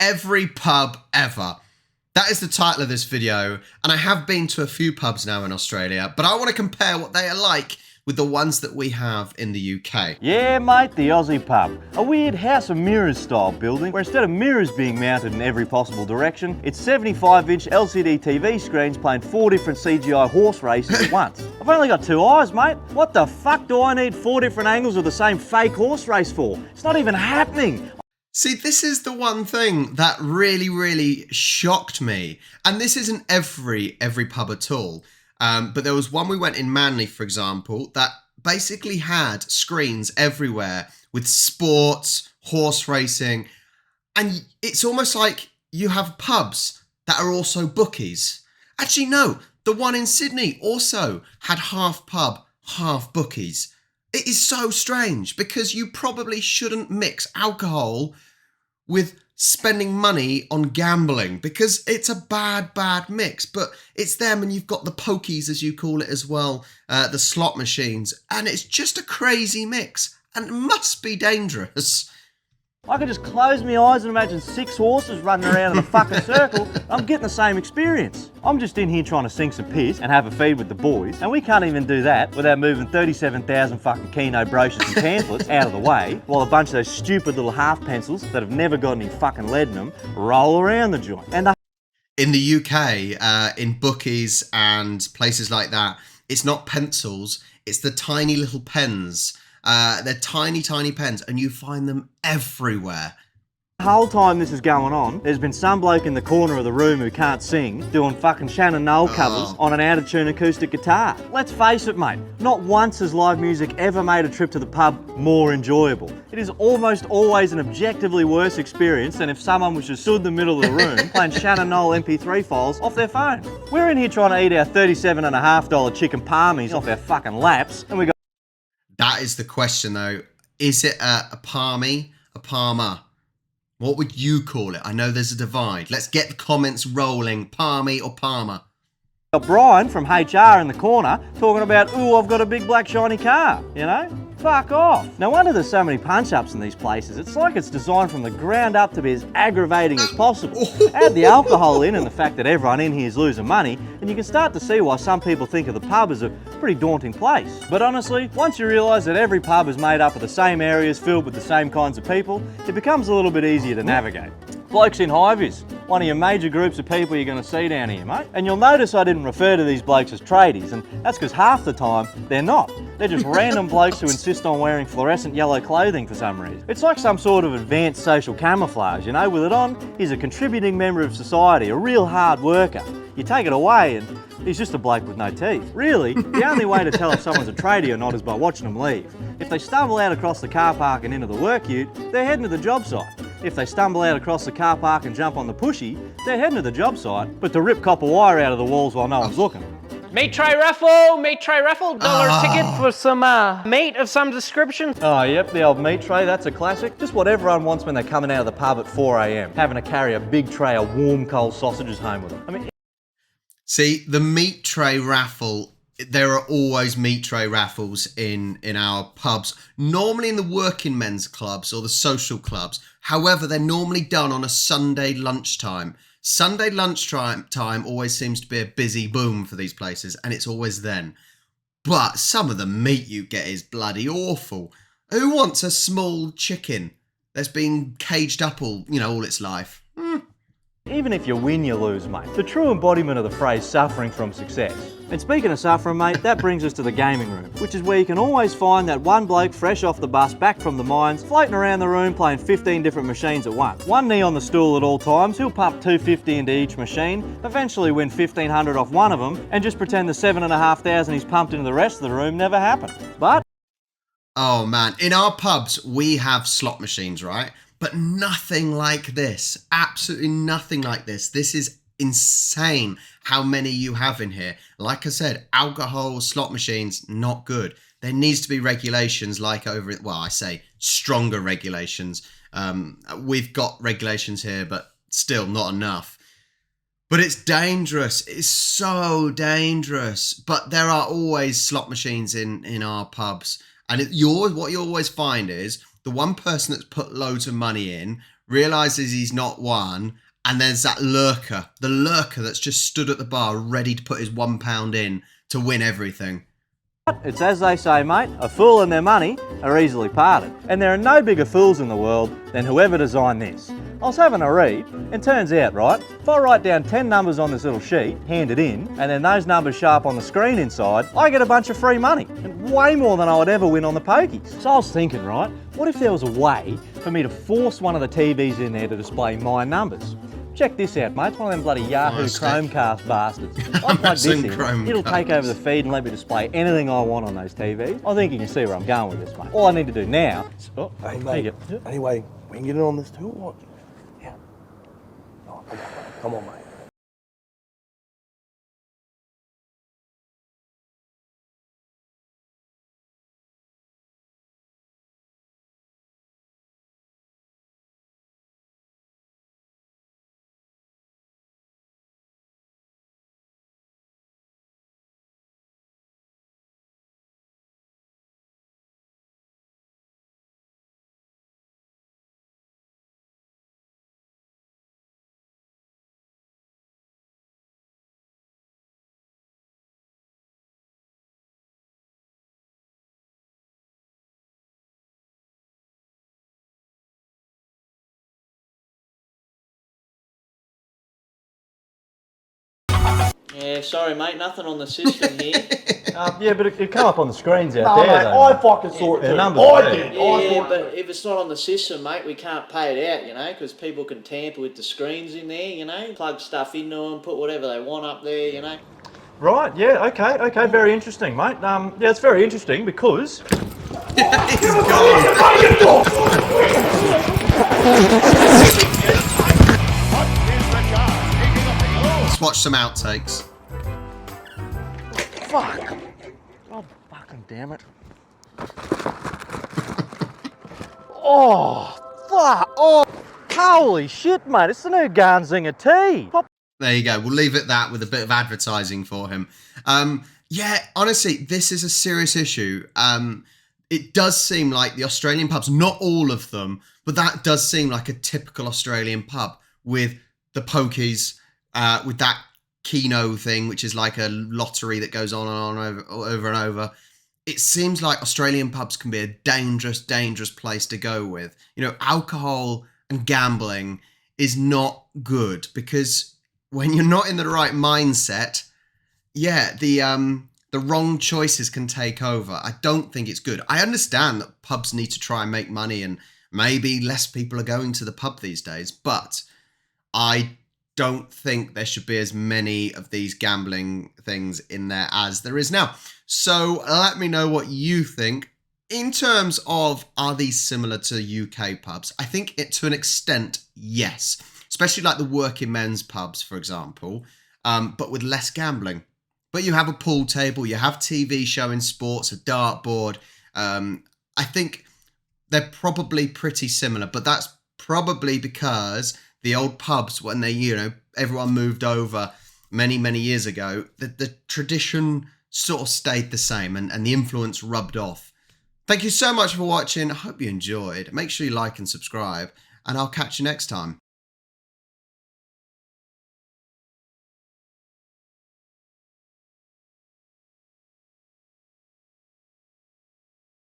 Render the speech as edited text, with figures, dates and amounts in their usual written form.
Every pub ever. That is the title of this video, and I have been to a few pubs now in Australia, but I want to compare what they are like with the ones that we have in the UK. Yeah, mate, the Aussie pub. A weird House of Mirrors style building where instead of mirrors being mounted in every possible direction, it's 75-inch LCD TV screens playing 4 different CGI horse races at once. I've only got 2 eyes, mate. What the fuck do I need 4 different angles of the same fake horse race for? It's not even happening. See, this is the one thing that really shocked me. And this isn't every pub at all. But there was one we went in Manly, for example, that basically had screens everywhere with sports, horse racing. And it's almost like you have pubs that are also bookies. Actually, no, the one in Sydney also had half pub, half bookies. It is so strange because you probably shouldn't mix alcohol with spending money on gambling because it's a bad mix. But it's them, and you've got the pokies, as you call it as well, the slot machines, and it's just a crazy mix and it must be dangerous. I could just close my eyes and imagine 6 horses running around in a fucking circle. I'm getting the same experience. I'm just in here trying to sink some piss and have a feed with the boys, and we can't even do that without moving 37,000 fucking Keno brochures and pamphlets out of the way, while a bunch of those stupid little half pencils that have never got any fucking lead in them roll around the joint. And in the UK, in bookies and places like that, it's not pencils, it's the tiny little pens. They're tiny pens, and you find them everywhere. The whole time this is going on, there's been some bloke in the corner of the room who can't sing doing fucking Shannon Noel covers on an out-of-tune acoustic guitar. Let's face it, mate, not once has live music ever made a trip to the pub more enjoyable. It is almost always an objectively worse experience than if someone was just stood in the middle of the room playing Shannon Noel MP3 files off their phone. We're in here trying to eat our $37.50 chicken palmies off our fucking laps, and we got... That is the question, though. Is it a palmy, a palmer? What would you call it? I know there's a divide. Let's get the comments rolling. Palmy or palmer? Got Brian from HR in the corner talking about, ooh, I've got a big black shiny car, you know? Fuck off. No wonder there's so many punch-ups in these places. It's like it's designed from the ground up to be as aggravating as possible. Add the alcohol in and the fact that everyone in here is losing money, and you can start to see why some people think of the pub as a pretty daunting place. But honestly, once you realise that every pub is made up of the same areas filled with the same kinds of people, it becomes a little bit easier to navigate. Blokes in high-vis, one of your major groups of people you're going to see down here, mate. And you'll notice I didn't refer to these blokes as tradies, and that's because half the time they're not. They're just random blokes who insist on wearing fluorescent yellow clothing for some reason. It's like some sort of advanced social camouflage, you know? With it on, he's a contributing member of society, a real hard worker. You take it away and he's just a bloke with no teeth. Really, the only way to tell if someone's a tradie or not is by watching them leave. If they stumble out across the car park and into the work ute, they're heading to the job site. If they stumble out across the car park and jump on the pushy, they're heading to the job site, but to rip copper wire out of the walls while no one's looking. Meat tray raffle, $1 ticket for some meat of some description. Oh yep, the old meat tray, that's a classic. Just what everyone wants when they're coming out of the pub at 4 AM, having to carry a big tray of warm cold sausages home with them. I mean, see, the meat tray raffle, there are always meat tray raffles in our pubs, normally in the working men's clubs or the social clubs. However, they're normally done on a Sunday lunchtime. Sunday lunchtime always seems to be a busy boom for these places, and it's always then. But some of the meat you get is bloody awful. Who wants a small chicken that's been caged up all its life? Even if you win, you lose, mate. The true embodiment of the phrase suffering from success. And speaking of suffering, mate, that brings us to the gaming room, which is where you can always find that one bloke fresh off the bus back from the mines, floating around the room playing 15 different machines at once. One knee on the stool at all times, he'll pump $250 into each machine, eventually win $1,500 off one of them, and just pretend the $7,500 he's pumped into the rest of the room never happened. But... oh man, in our pubs, we have slot machines, right? But nothing like this. Absolutely nothing like this. This is insane how many you have in here. Like I said, alcohol, slot machines, not good. There needs to be regulations like over, well, I say stronger regulations. We've got regulations here, but still not enough. But it's dangerous. It's so dangerous. But there are always slot machines in our pubs. And what you always find is the one person that's put loads of money in realizes he's not won, and there's that lurker, the lurker that's just stood at the bar ready to put his £1 in to win everything. It's as they say, mate, a fool and their money are easily parted. And there are no bigger fools in the world than whoever designed this. I was having a read, and turns out, right, if I write down 10 numbers on this little sheet, hand it in, and then those numbers show up on the screen inside, I get a bunch of free money, and way more than I would ever win on the pokies. So I was thinking, right, what if there was a way for me to force one of the TVs in there to display my numbers? Check this out, mate. It's one of them bloody Yahoo Chromecast bastards. I plug this in, it'll take over the feed and let me display anything I want on those TVs. I think you can see where I'm going with this, mate. All I need to do now is... Oh, hey, mate. Anyway, we can get in on this too, or what? Yeah. Oh, come on, mate. Come on, mate. Yeah, sorry, mate, nothing on the system here. yeah, but it come up on the screens out No, there, mate, though. I fucking saw it The too. numbers I there. did. Yeah, but if it's not on the system, mate, we can't pay it out, you know, because people can tamper with the screens in there, you know, plug stuff into them, put whatever they want up there, you know. Right, yeah, okay, very interesting, mate. Yeah, it's very interesting because... He's gone. Let's watch some outtakes. Fuck! Oh, fucking damn it. Oh, fuck! Oh, holy shit, mate, it's the new Garn Zinger tea! There you go. We'll leave it that with a bit of advertising for him. Yeah, honestly, this is a serious issue. It does seem like the Australian pubs, not all of them, but that does seem like a typical Australian pub with the pokies, with that Keno thing, which is like a lottery that goes on and on over and over. It seems like Australian pubs can be a dangerous, dangerous place to go with. You know, alcohol and gambling is not good because when you're not in the right mindset, yeah, the wrong choices can take over. I don't think it's good. I understand that pubs need to try and make money and maybe less people are going to the pub these days, but I don't think there should be as many of these gambling things in there as there is now. So let me know what you think. In terms of, are these similar to UK pubs? I think to an extent, yes. Especially like the working men's pubs, for example, but with less gambling. But you have a pool table, you have TV showing sports, a dartboard. I think they're probably pretty similar, but that's probably because the old pubs, when they, you know, everyone moved over many, many years ago, the tradition sort of stayed the same and the influence rubbed off. Thank you so much for watching. I hope you enjoyed. Make sure you like and subscribe, and I'll catch you next time.